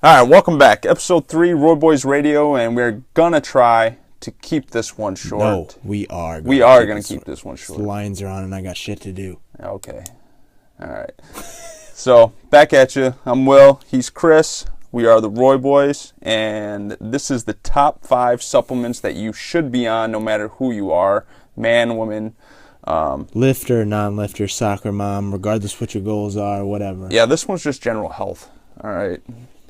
All right, welcome back. Episode 3, Roy Boys Radio, and we're going to try to keep this one short. No, we are. We are going to keep this one short. The Lions are on, and I got shit to do. Okay. All right. So, back at you. I'm Will. He's Chris. We are the Roy Boys, and this is the top 5 supplements that you should be on no matter who you are, man, woman. Lifter, non-lifter, soccer mom, regardless what your goals are, whatever. Yeah, this one's just general health. All right.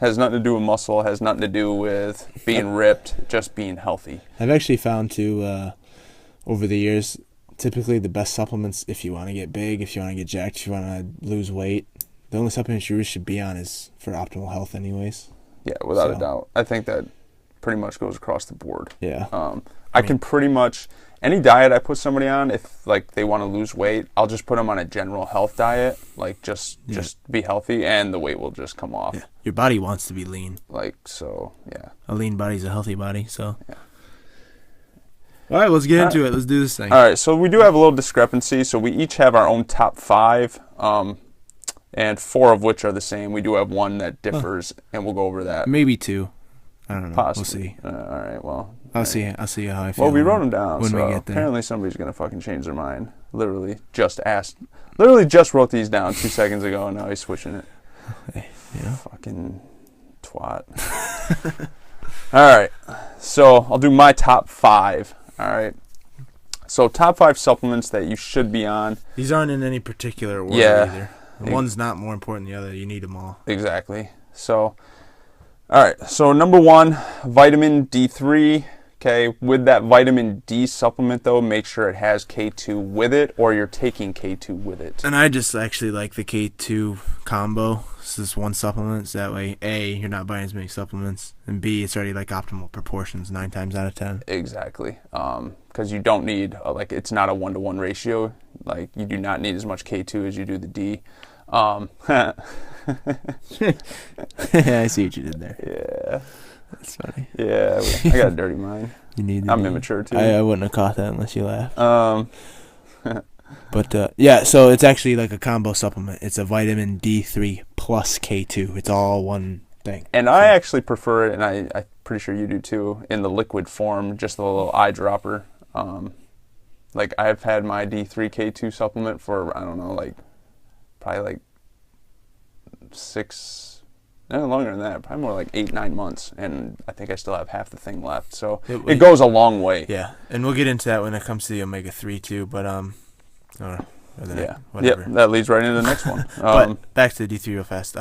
Has nothing to do with muscle, has nothing to do with being ripped, just being healthy. I've actually found over the years, typically the best supplements if you want to get big, if you want to get jacked, if you want to lose weight, the only supplements you really should be on is for optimal health anyways. Yeah, without a doubt. I think that pretty much goes across the board. Yeah. I can pretty much, any diet I put somebody on, if like they want to lose weight, I'll just put them on a general health diet, like just be healthy, and the weight will just come off. Yeah. Your body wants to be lean. Yeah. A lean body's a healthy body, so. Yeah. All right, let's get into it. Let's do this thing. All right, so we do have a little discrepancy. So we each have our own top 5, and 4 of which are the same. We do have one that differs, and we'll go over that. Maybe 2. I don't know. Possibly. We'll see. All right, well. I'll see how I feel. Well, we wrote them down, when so we get there. Apparently somebody's going to fucking change their mind. Literally just wrote these down 2 seconds ago, and now he's switching it. Yeah. Fucking twat. All right, so I'll do my top 5. All right. So top 5 supplements that you should be on. These aren't in any particular order either. One's not more important than the other. You need them all. Exactly. So, all right. So number 1, vitamin D3. Okay. With that vitamin D supplement, though, make sure it has K2 with it, or you're taking K2 with it. And I just actually like the K2 combo. This is one supplement. So that way, A, you're not buying as many supplements, and B, it's already like optimal proportions 9 times out of 10. Exactly. Because you don't need, it's not a 1-to-1 ratio. Like, you do not need as much K2 as you do the D. Yeah, I see what you did there. Yeah. That's funny. Yeah, I got a dirty mind. I'm immature, too. I wouldn't have caught that unless you laughed. But, yeah, so it's actually like a combo supplement. It's a vitamin D3 plus K2. It's all one thing. And I actually prefer it, and I'm pretty sure you do, too, in the liquid form, just a little eyedropper. I've had my D3 K2 supplement for, I don't know, probably 6... No, longer than that. Probably more like 8-9 months, and I think I still have half the thing left. So it goes a long way. Yeah, and we'll get into that when it comes to the omega-3 too. But yeah, whatever. Yep, that leads right into the next one. But back to the D3 real fast.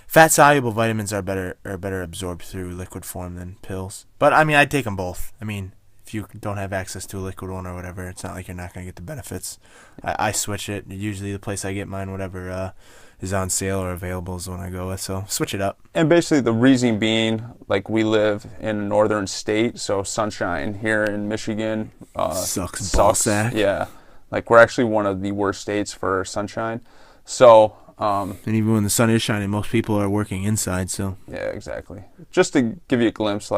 Fat soluble vitamins are better absorbed through liquid form than pills. But I mean, I'd take them both. I mean, if you don't have access to a liquid one or whatever, it's not like you're not gonna get the benefits. I switch it. Usually, the place I get mine, whatever. Is on sale or available is the one I go with, so switch it up. And basically the reason being, we live in a northern state, so sunshine here in Michigan sucks. Ball sack. Yeah, we're actually one of the worst states for sunshine. So and even when the sun is shining, most people are working inside. So yeah, exactly. Just to give you a glimpse,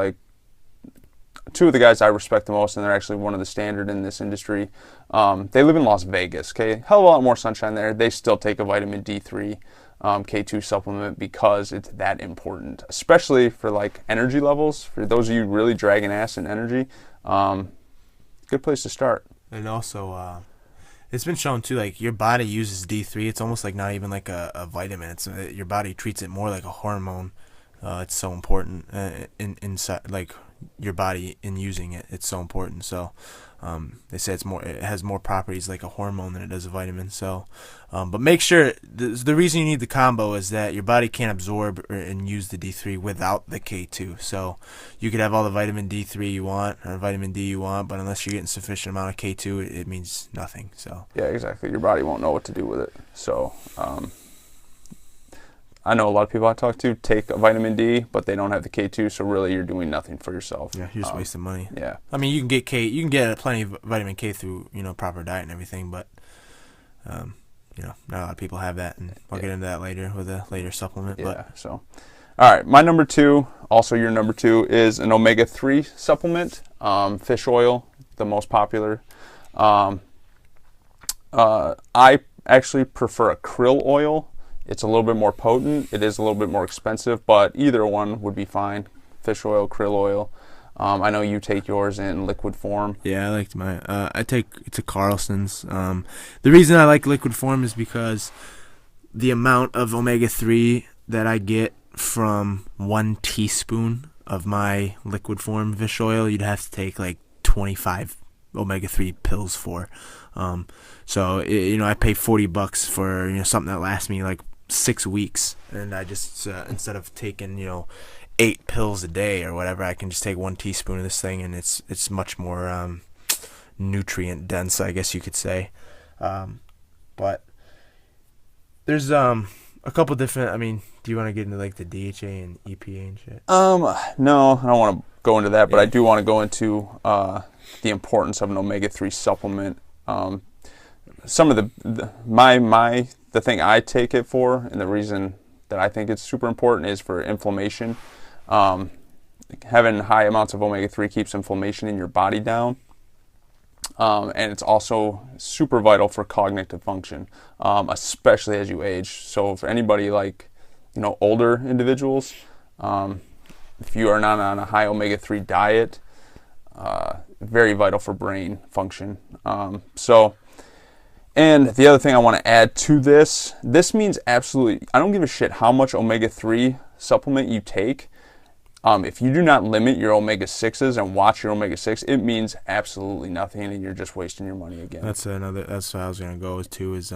2 of the guys I respect the most, and they're actually one of the standard in this industry. They live in Las Vegas, okay? Hell of a lot more sunshine there. They still take a vitamin D3 K2 supplement because it's that important, especially for energy levels. For those of you really dragging ass in energy, good place to start. And also, it's been shown too, your body uses D3. It's almost not even a vitamin. It's your body treats it more like a hormone. It's so important inside your body in using it. It's so important. So they say it has more properties like a hormone than it does a vitamin. So but make sure the reason you need the combo is that your body can't absorb and use the D3 without the K2. So you could have all the vitamin D3 you want or vitamin D you want, but unless you're getting sufficient amount of K2, it means nothing. So yeah, exactly. Your body won't know what to do with it. So I know a lot of people I talk to take a vitamin D, but they don't have the K2, so really you're doing nothing for yourself. Yeah, you're just wasting money. Yeah. I mean, you can get plenty of vitamin K through, proper diet and everything, but not a lot of people have that, and I'll get into that later with a later supplement. Yeah, so all right, my number 2, also your number 2, is an omega-3 supplement, fish oil, the most popular. I actually prefer a krill oil It's a little bit more potent. It is a little bit more expensive, but either one would be fine. Fish oil, krill oil. I know you take yours in liquid form. Yeah, I liked my. I take it's a Carlson's. The reason I like liquid form is because the amount of omega-3 that I get from 1 teaspoon of my liquid form fish oil, you'd have to take like 25 omega-3 pills for. So I pay $40 for something that lasts me like 6 weeks, and I just instead of taking 8 pills a day or whatever, I can just take 1 teaspoon of this thing, and it's much more nutrient dense, I guess you could say. But there's a couple different. I mean, do you want to get into like the DHA and EPA and shit? No, I don't want to go into that, but I do want to go into the importance of an omega-3 supplement. Some of the thing I take it for, and the reason that I think it's super important, is for inflammation. Having high amounts of omega-3 keeps inflammation in your body down. And it's also super vital for cognitive function, especially as you age. So for anybody like, older individuals, if you are not on a high omega-3 diet, very vital for brain function. And the other thing I want to add to this means absolutely, I don't give a shit how much omega-3 supplement you take. If you do not limit your omega-6s and watch your omega-6, it means absolutely nothing, and you're just wasting your money again. That's what I was gonna go with too. Is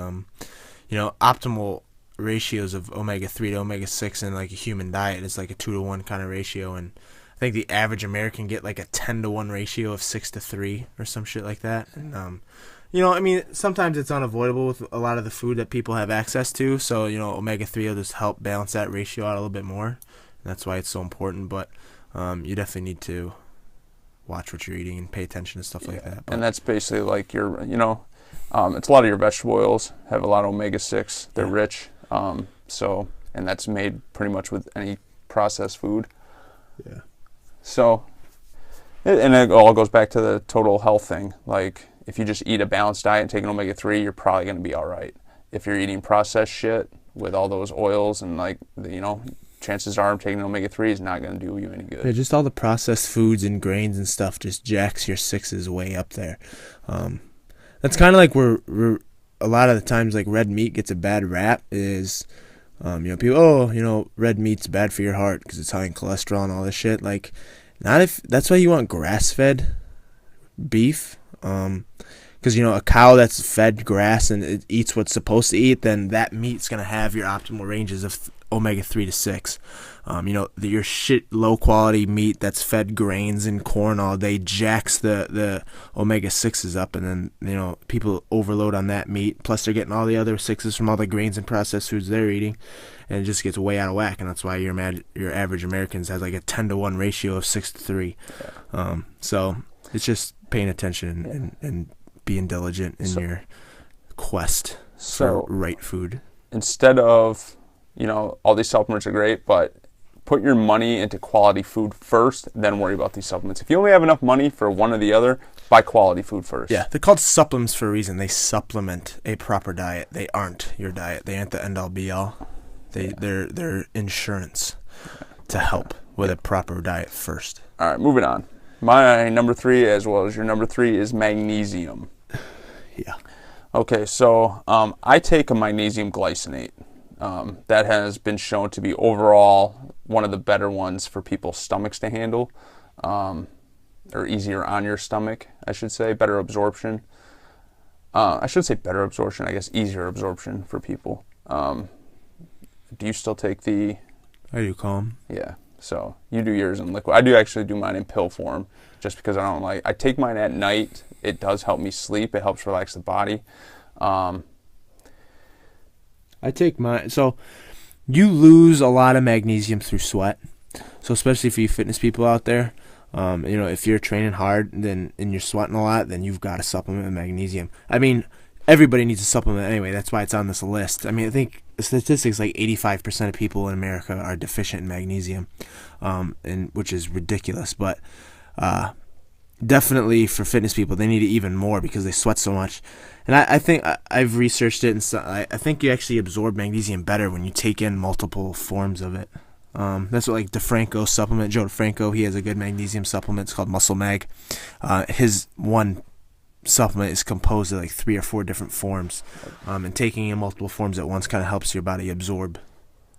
optimal ratios of omega-3 to omega-6 in like a human diet is like a 2-to-1 kind of ratio, and I think the average American get like a 10-to-1 ratio of 6-to-3 or some shit like that. And sometimes it's unavoidable with a lot of the food that people have access to. So omega-3 will just help balance that ratio out a little bit more. That's why it's so important, but you definitely need to watch what you're eating and pay attention to stuff like that. But, and that's basically like your, it's a lot of your vegetable oils have a lot of omega-6. They're rich. And that's made pretty much with any processed food. Yeah. So, and it all goes back to the total health thing. Like, if you just eat a balanced diet and take an omega-3, you're probably going to be all right. If you're eating processed shit with all those oils and chances are taking omega-3 is not going to do you any good. Yeah, just all the processed foods and grains and stuff just jacks your 6s way up there. That's kind of like where a lot of the times like red meat gets a bad rap is, people, red meat's bad for your heart because it's high in cholesterol and all this shit. Like, not if that's why you want grass-fed beef. Because a cow that's fed grass and it eats what's supposed to eat, then that meat's gonna have your optimal ranges of omega-3 to 6. Your shit low quality meat that's fed grains and corn all day jacks the omega-6s up, and then people overload on that meat. Plus they're getting all the other 6s from all the grains and processed foods they're eating, and it just gets way out of whack. And that's why your average Americans has like a 10-to-1 ratio of 6-to-3. So it's just paying attention and being diligent in your quest for right food. Instead of, all these supplements are great, but put your money into quality food first, then worry about these supplements. If you only have enough money for one or the other, buy quality food first. Yeah, they're called supplements for a reason. They supplement a proper diet. They aren't your diet. They aren't the end-all be-all. They're insurance to help with a proper diet first. All right, moving on. My number 3, as well as your number 3, is magnesium. Yeah. Okay, so I take a magnesium glycinate. That has been shown to be overall one of the better ones for people's stomachs to handle, or easier on your stomach, I should say. Better absorption. I should say better absorption, I guess easier absorption for people. Do you still take the... I do, Calm. Yeah. So you do yours in liquid. I do actually do mine in pill form, just because I take mine at night. It does help me sleep. It helps relax the body. I take mine. So you lose a lot of magnesium through sweat. So especially for you fitness people out there, if you're training hard and you're sweating a lot, then you've got to supplement with magnesium. I mean, everybody needs a supplement anyway. That's why it's on this list. I mean, I think the statistics like 85% of people in America are deficient in magnesium, and which is ridiculous. But definitely for fitness people, they need it even more because they sweat so much. And I think I've researched it, and so I think you actually absorb magnesium better when you take in multiple forms of it. That's what like DeFranco supplement. Joe DeFranco, he has a good magnesium supplement. It's called Muscle Mag. His one supplement is composed of like 3 or 4 different forms, and taking in multiple forms at once kind of helps your body absorb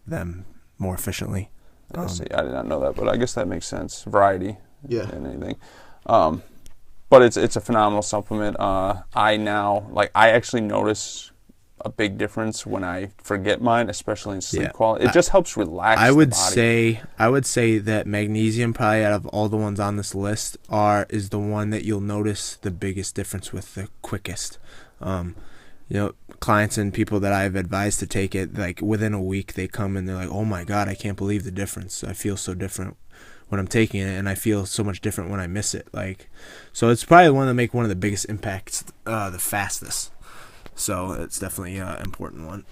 them more efficiently. I did not know that, but I guess that makes sense. Variety, and anything. But it's a phenomenal supplement. I actually notice a big difference when I forget mine, especially in sleep quality. It just helps relax the body. I would say that magnesium, probably out of all the ones on this list, is the one that you'll notice the biggest difference with the quickest. Clients and people that I've advised to take it, like within a week, they come and they're like, "Oh my God, I can't believe the difference. I feel so different when I'm taking it, and I feel so much different when I miss it." So it's probably one that make one of the biggest impacts the fastest. So it's definitely an important one.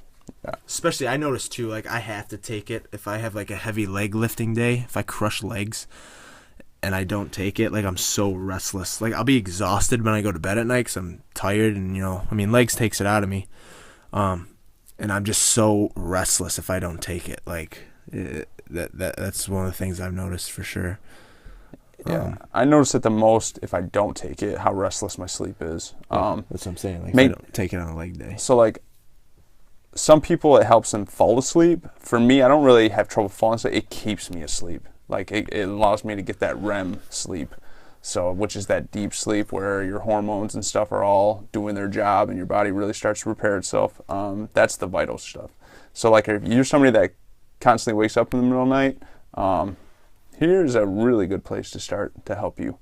Yeah. Especially, I notice too, like I have to take it if I have like a heavy leg lifting day. If I crush legs and I don't take it, like I'm so restless. Like I'll be exhausted when I go to bed at night because I'm tired, and legs takes it out of me. And I'm just so restless if I don't take it. That's one of the things I've noticed for sure. Yeah, I notice it the most if I don't take it, how restless my sleep is. That's what I'm saying. If I don't take it on a leg day. So some people, it helps them fall asleep. For me, I don't really have trouble falling asleep. It keeps me asleep. It allows me to get that REM sleep. So, which is that deep sleep where your hormones and stuff are all doing their job and your body really starts to repair itself. That's the vital stuff. So if you're somebody that constantly wakes up in the middle of the night, here's a really good place to start to help you.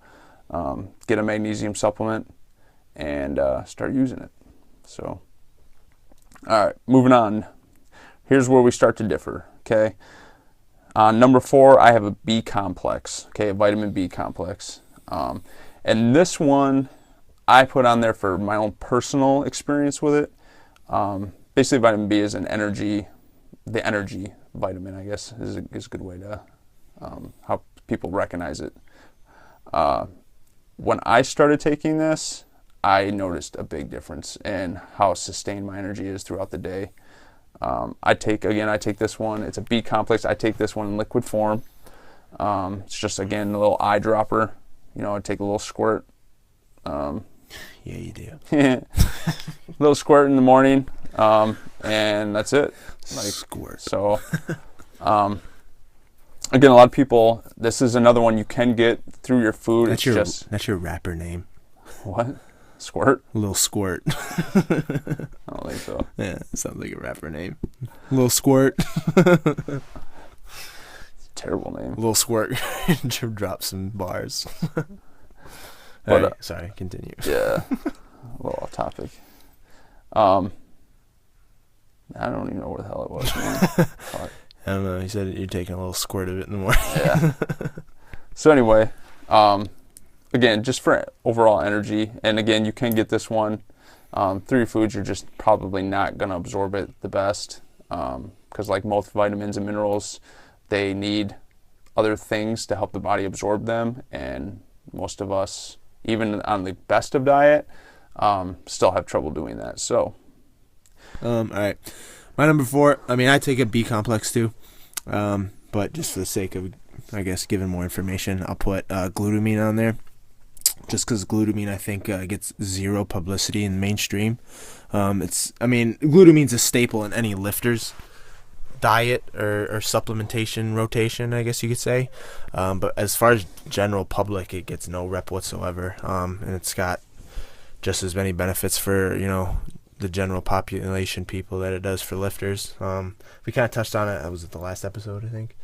Get a magnesium supplement and start using it. So, all right, moving on. Here's where we start to differ, okay? Number 4, I have a B complex, okay, a vitamin B complex. And this one I put on there for my own personal experience with it. Basically, vitamin B is the energy vitamin, I guess, is a good way to how people recognize it. When I started taking this, I noticed a big difference in how sustained my energy is throughout the day. I take this one. It's a B complex. I take this one in liquid form. It's just, again, a little eyedropper. I take a little squirt. Yeah, you do. A little squirt in the morning, and that's it. Squirt. So, again, a lot of people, this is another one you can get through your food. That's your rapper name. What? Squirt? A little squirt. I don't think so. Yeah, it sounds like a rapper name. A little squirt. Terrible name. A little squirt. Drop some bars. Sorry, continue. Yeah. A little off topic. I don't even know where the hell it was, man. I don't know. You said you're taking a little squirt of it in the morning. Yeah. So anyway, again, just for overall energy, and again, you can get this one through your foods. You're just probably not going to absorb it the best because like most vitamins and minerals, they need other things to help the body absorb them, and most of us, even on the best of diet, still have trouble doing that. So, all right, my number 4. I take a B complex too, but just for the sake of, I guess, giving more information, I'll put glutamine on there. Just because glutamine, I think, gets zero publicity in the mainstream. Glutamine's a staple in any lifter's diet or supplementation rotation, I guess you could say. But as far as general public, it gets no rep whatsoever. And it's got just as many benefits for, the general population people that it does for lifters. We kind of touched on it. Was it the last episode, I think?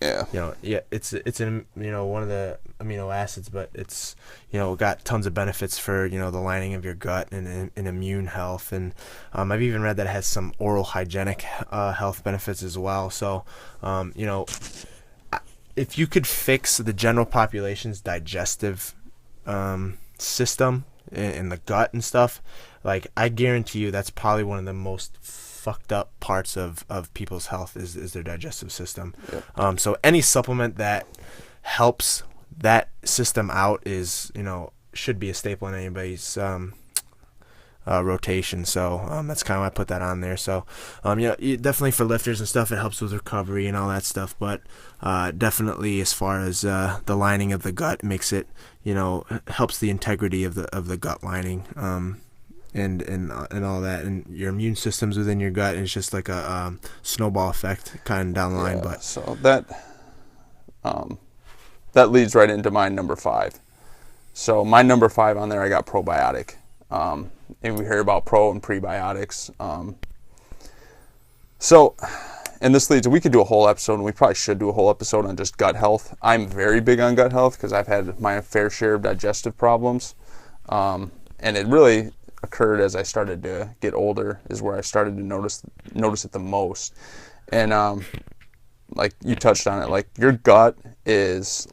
It's in one of the amino acids, but it's got tons of benefits for the lining of your gut and immune health, and I've even read that it has some oral hygienic health benefits as well. So if you could fix the general population's digestive system in the gut and stuff, like I guarantee you that's probably one of the most fucked up parts of people's health is their digestive system. Yep. So any supplement that helps that system out is, should be a staple in anybody's rotation. So that's kind of why I put that on there. So definitely for lifters and stuff, it helps with recovery and all that stuff. But definitely as far as the lining of the gut, makes it, helps the integrity of the gut lining. And all that, and your immune system's within your gut, and it's just like a snowball effect kind of down the line. Yeah, But so that leads right into my number 5. So my number 5 on there, I got probiotic. And we hear about pro and prebiotics. And this leads, we could do a whole episode, and we probably should do a whole episode on just gut health. I'm very big on gut health because I've had my fair share of digestive problems. And it really occurred as I started to get older, is where I started to notice it the most. And like you touched on it, like your gut is,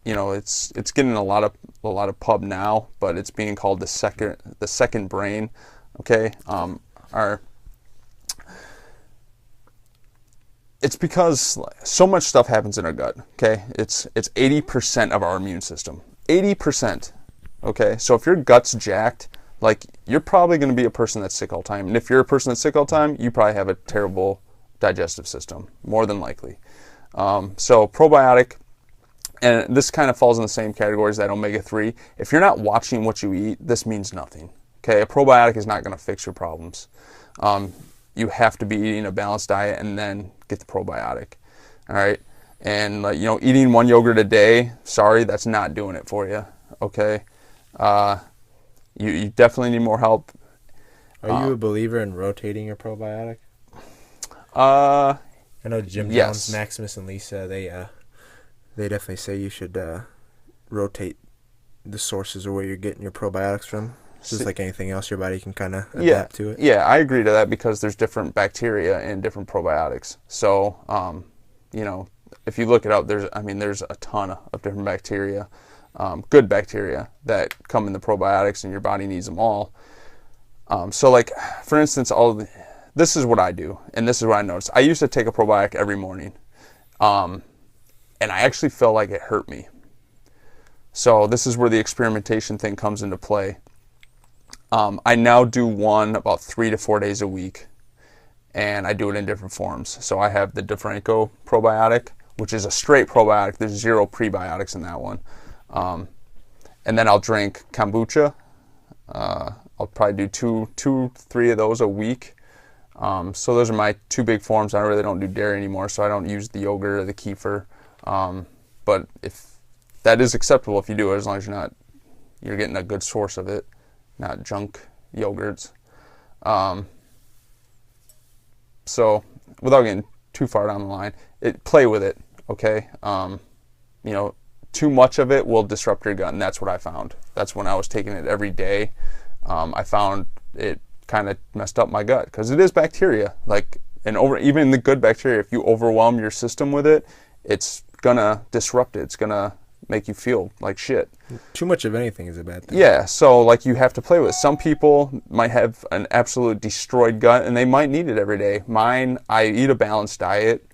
it's getting a lot of pub now, but it's being called the second brain. Okay, it's because so much stuff happens in our gut. Okay, it's 80% of our immune system. 80%. Okay, so if your gut's jacked, like, you're probably going to be a person that's sick all the time. And if you're a person that's sick all the time, you probably have a terrible digestive system, more than likely. So probiotic, and this kind of falls in the same category as that omega-3. If you're not watching what you eat, this means nothing. Okay, a probiotic is not going to fix your problems. You have to be eating a balanced diet and then get the probiotic. All right, and eating one yogurt a day, sorry, that's not doing it for you. Okay. You definitely need more help. Are you a believer in rotating your probiotic? I know Jim yes. Jones, Maximus, and Lisa, they definitely say you should rotate the sources of where you're getting your probiotics from. Just like anything else, your body can kind of adapt to it. Yeah, I agree to that because there's different bacteria in different probiotics. So, if you look it up, there's a ton of different bacteria. Good bacteria that come in the probiotics, and your body needs them all. So like, for instance, this is what I do, and this is what I noticed. I used to take a probiotic every morning, and I actually felt like it hurt me. So this is where the experimentation thing comes into play. I now do one about 3 to 4 days a week, and I do it in different forms. So I have the DeFranco probiotic, which is a straight probiotic. There's 0 prebiotics in that one. And then I'll drink kombucha. I'll probably do 3 of those a week. So those are my 2 big forms. I really don't do dairy anymore, so I don't use the yogurt or the kefir. But if that is acceptable if you do it, as long as you're getting a good source of it, not junk yogurts. So without getting too far down the line, play with it. Okay. Too much of it will disrupt your gut, and that's what I found. That's when I was taking it every day. I found it kind of messed up my gut because it is bacteria. Even the good bacteria, if you overwhelm your system with it, it's gonna disrupt it. It's gonna make you feel like shit. Too much of anything is a bad thing. Yeah, so you have to play with it. Some people might have an absolute destroyed gut, and they might need it every day. Mine, I eat a balanced diet.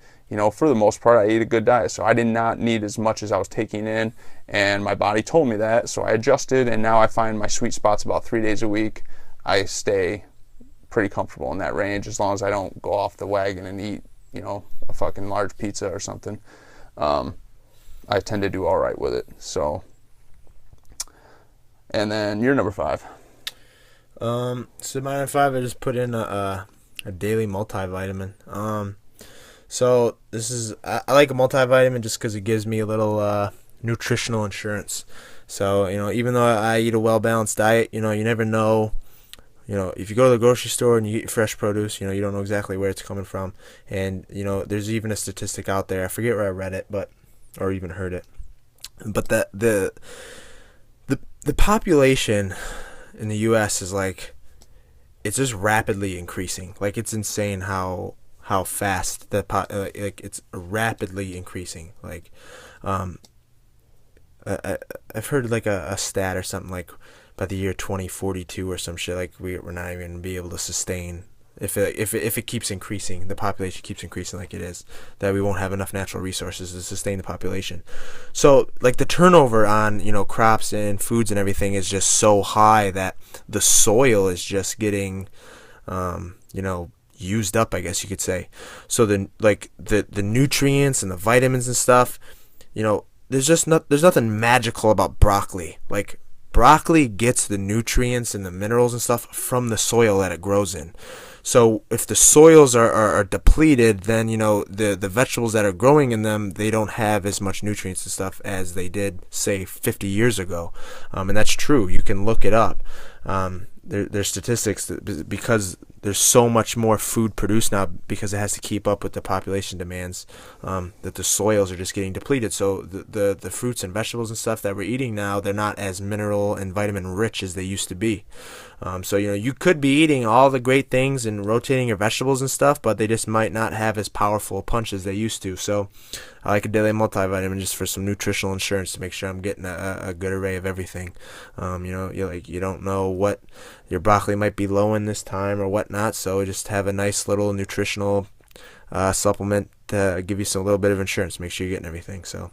For the most part, I eat a good diet, so I did not need as much as I was taking in, and my body told me that, so I adjusted, and now I find my sweet spot's about 3 days a week. I stay pretty comfortable in that range as long as I don't go off the wagon and eat, a fucking large pizza or something. I tend to do all right with it. So, and then your number 5. So my number 5, I just put in a daily multivitamin. So this is, I like a multivitamin just because it gives me a little nutritional insurance. So, even though I eat a well-balanced diet, you never know, if you go to the grocery store and you eat fresh produce, you don't know exactly where it's coming from. And, there's even a statistic out there, I forget where I read it, or even heard it, but the population in the U.S. is it's just rapidly increasing. It's insane how fast it's rapidly increasing. I've heard a stat or something by the year 2042 or some shit, we're not even gonna be able to sustain If it keeps increasing, the population keeps increasing like it is, that we won't have enough natural resources to sustain the population. So like the turnover on crops and foods and everything is just so high that the soil is just getting used up, I guess you could say. So the nutrients and the vitamins and stuff, there's nothing magical about broccoli. Like broccoli gets the nutrients and the minerals and stuff from the soil that it grows in. So if the soils are depleted, then the vegetables that are growing in them, they don't have as much nutrients and stuff as they did, say, 50 years ago. And that's true. You can look it up. There's statistics because there's so much more food produced now because it has to keep up with the population demands, that the soils are just getting depleted. So the fruits and vegetables and stuff that we're eating now, they're not as mineral and vitamin rich as they used to be. So you could be eating all the great things and rotating your vegetables and stuff, but they just might not have as powerful a punch as they used to. So I like a daily multivitamin just for some nutritional insurance to make sure I'm getting a good array of everything. You don't know what your broccoli might be low in this time or whatnot, so just have a nice little nutritional supplement to give you some little bit of insurance. Make sure you're getting everything. So,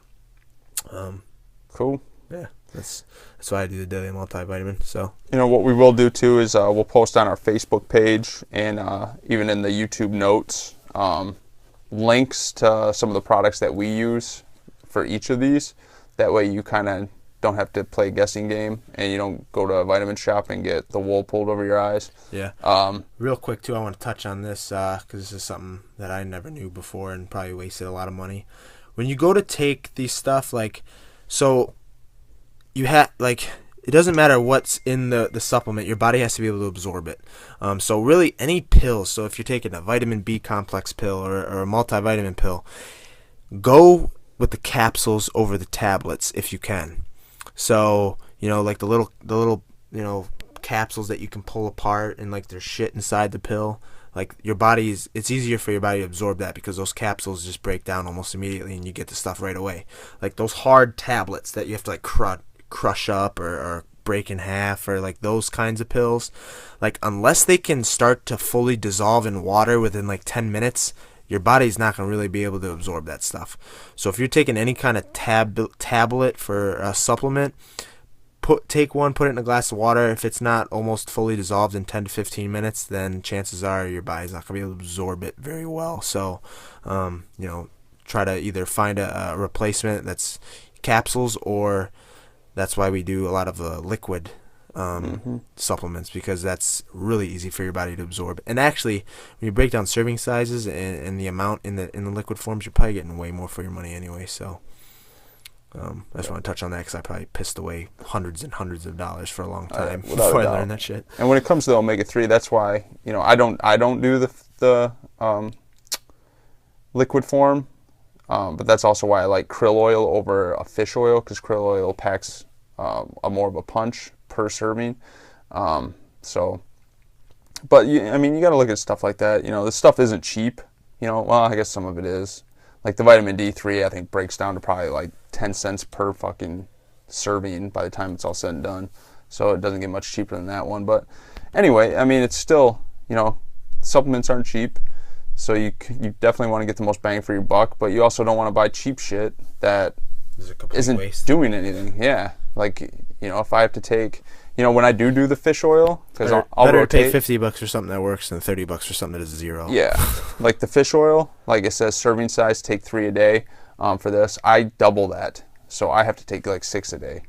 cool. Yeah, that's why I do the daily multivitamin. So what we will do too is we'll post on our Facebook page and even in the YouTube notes links to some of the products that we use for each of these. That way you kind of don't have to play a guessing game and you don't go to a vitamin shop and get the wool pulled over your eyes. Yeah. Real quick too, I want to touch on this because this is something that I never knew before and probably wasted a lot of money. When you go to take these stuff, you have it doesn't matter what's in the supplement, your body has to be able to absorb it. So really any pills, so if you're taking a vitamin B complex pill or a multivitamin pill, go with the capsules over the tablets if you can. So, like the little capsules that you can pull apart and there's shit inside the pill. Like it's easier for your body to absorb that because those capsules just break down almost immediately and you get the stuff right away. Like those hard tablets that you have to crush up or break in half or those kinds of pills, unless they can start to fully dissolve in water within 10 minutes, your body's not going to really be able to absorb that stuff. So if you're taking any kind of tablet for a supplement, take one, put it in a glass of water. If it's not almost fully dissolved in 10 to 15 minutes, then chances are your body's not going to be able to absorb it very well. So, try to either find a replacement that's capsules, or that's why we do a lot of liquid supplements, because that's really easy for your body to absorb. And actually, when you break down serving sizes and the amount in the liquid forms, you're probably getting way more for your money anyway. So I just want to touch on that because I probably pissed away hundreds and hundreds of dollars for a long time before I learned that shit. And when it comes to the omega-3, that's why I don't do the liquid form, but that's also why I like krill oil over a fish oil, because krill oil packs a more of a punch per serving. But you got to look at stuff like that. This stuff isn't cheap. Well, I guess some of it is. Like the vitamin D3, I think breaks down to probably 10 cents per fucking serving by the time it's all said and done. So it doesn't get much cheaper than that one. But anyway, it's still, supplements aren't cheap. So you definitely want to get the most bang for your buck, but you also don't want to buy cheap shit that isn't doing anything. Yeah. If I have to take, when I do the fish oil, because I'll rotate. Pay $50 for something that works and $30 for something that is zero. Yeah. Like the fish oil, it says serving size, take 3 a day. For this, I double that. So I have to take 6 a day.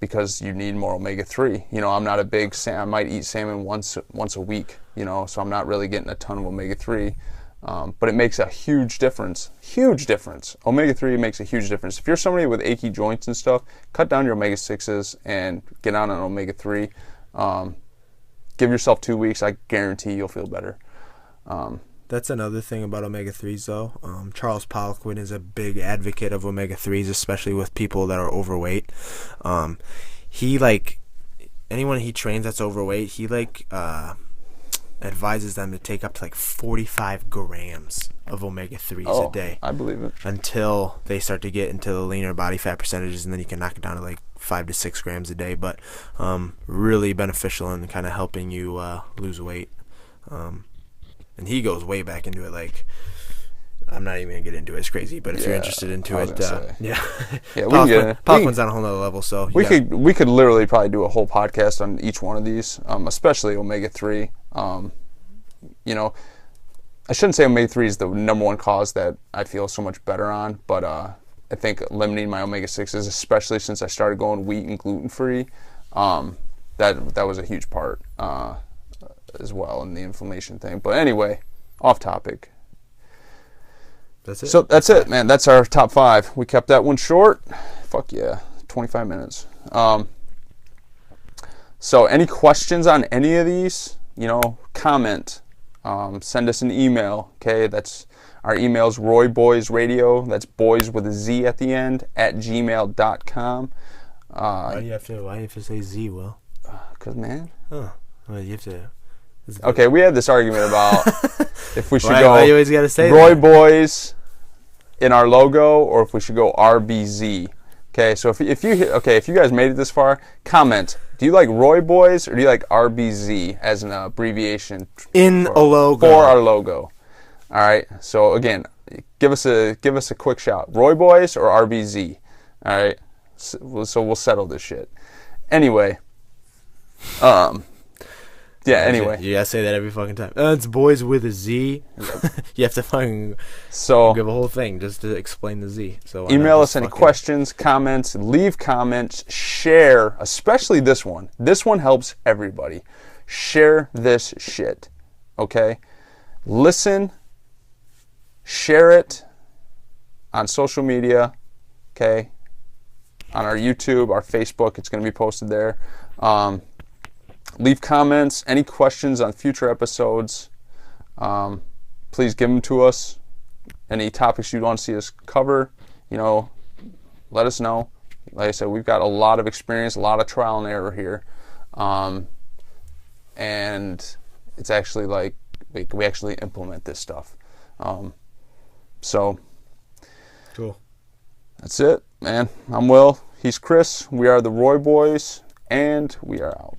Because you need more omega-3. I'm not a big I might eat salmon once a week, so I'm not really getting a ton of omega-3. But it makes a huge difference. Huge difference. Omega-3 makes a huge difference. If you're somebody with achy joints and stuff, cut down your omega-6s and get on an omega-3. Give yourself 2 weeks. I guarantee you'll feel better. That's another thing about omega-3s, though. Charles Poliquin is a big advocate of omega-3s, especially with people that are overweight. Anyone he trains that's overweight, he advises them to take up to 45 grams of omega-3s a day. I believe it. Until they start to get into the leaner body fat percentages, and then you can knock it down to 5 to 6 grams a day. But really beneficial in kind of helping you lose weight. And he goes way back into it. Like, I'm not even gonna get into it. It's crazy, but if you're interested into it, yeah, yeah, we can get it. Poliquin's on a whole nother level. So we could literally probably do a whole podcast on each one of these, especially omega-3. You know, I shouldn't say omega-3 is the number one cause that I feel so much better on, but I think limiting my omega-6s, especially since I started going wheat and gluten-free, that was a huge part as well in the inflammation thing. But anyway, off topic. That's it. So that's it, man. That's our top 5. We kept that one short. Fuck yeah, 25 minutes. So any questions on any of these, comment. Send us an email, okay? That's our email's royboysradio. That's boys with a Z at the end @gmail.com. Why do you have to say Z, Will? Cause man. Oh, well, you have to. Okay, we had this argument about if we should why you always gotta say Roy that? Boys in our logo, or if we should go RBZ. Okay, so if you guys made it this far, comment. Do you like Roy Boys or do you like RBZ as an abbreviation in a logo for our logo? All right. So again, give us a quick shout. Roy Boys or RBZ? All right. So we'll settle this shit. Anyway. Yeah, anyway. You gotta say that every fucking time. It's boys with a Z. You have to fucking give a whole thing just to explain the Z. So email us any questions, comments, leave comments, share, especially this one. This one helps everybody. Share this shit. Okay? Listen, share it on social media. Okay? On our YouTube, our Facebook, it's going to be posted there. Leave comments, any questions on future episodes. Please give them to us. Any topics you want to see us cover, let us know. Like I said, we've got a lot of experience, a lot of trial and error here. And it's actually like we actually implement this stuff. So cool. That's it, man. I'm Will. He's Chris. We are the Roy Boys, and we are out.